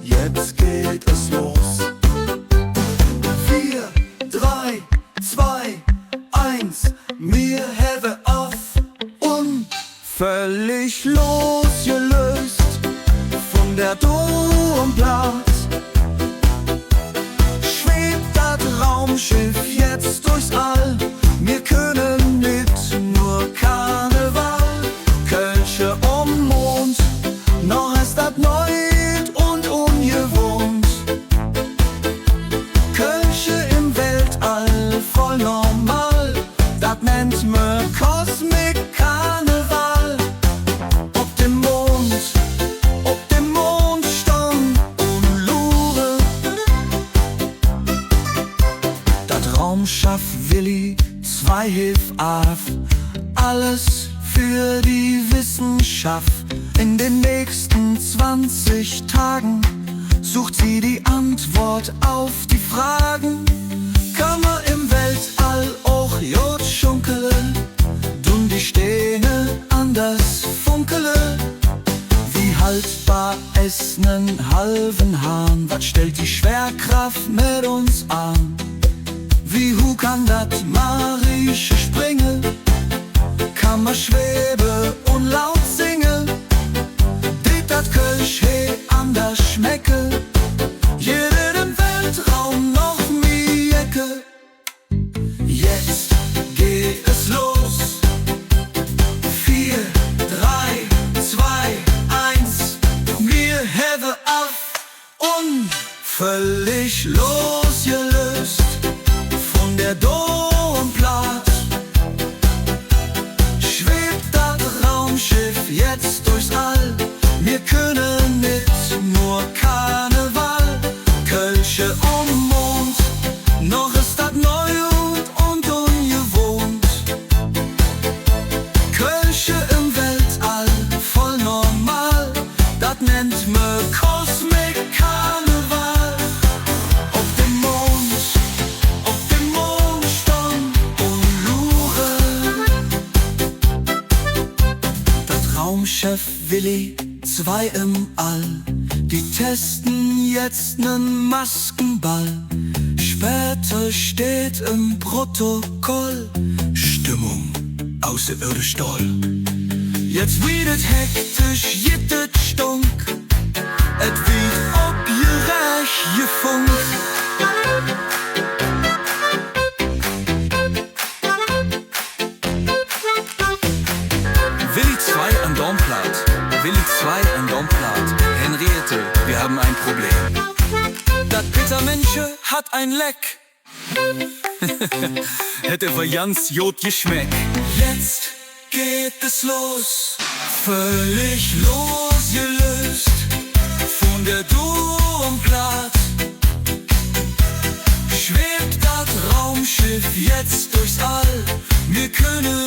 Jetzt geht es los. 4, 3, 2, 1. Wir have off. Völlig losgelöst von der Domplatz schwebt das Raumschiff jetzt durchs All. Wir können nicht nur Karneval, Kölsche Mond, noch ist das neu und ungewohnt. Kölsche im Weltall voll normal, das nennt me Kosmik Karneval. Ob dem Mond stand und Lure, das Raumschiff Willi 2 hilf auf, alles für die Wissenschaft. In den nächsten 20 Tagen sucht sie die Antwort auf die Fragen. Kann man im Weltall auch Jod schunkele, dun die Sterne anders funkele? Wie haltbar ist nen halben Hahn? Was stellt die Schwerkraft mit uns an? Wie hoch kann dat marische springen? Kann man schwebe und laut singen? Dit dat Kölsch he anders schmecke? Jeder im Weltraum noch Miecke. Jetzt geht es los. 4, 3, 2, 1. Wir have auf. Völlig losgelöst von der Domplatz schwebt das Raumschiff jetzt durchs All. Wir können nicht nur Karneval, Kölsche Mond, noch ist das neu und ungewohnt. Kölsche im Weltall voll normal, das nennt me Kosmik Karneval. Auf dem Mond stand und Lure, das Raumschiff Willi 2 im All. Die testen jetzt nen Maskenball. Später steht im Protokoll: Stimmung außerirdisch toll. Jetzt wird hektisch, jittet stunk. Et wird obgerecht gefunkt. Willi 2 an Domplat, Willi 2 an Domplat. Henriette, wir haben ein Problem. Das Petermensche hat ein Leck. Hätte für Jans Jod geschmeckt. Jetzt geht es los, völlig losgelöst von der Domplatz schwebt das Raumschiff jetzt durchs All. Wir können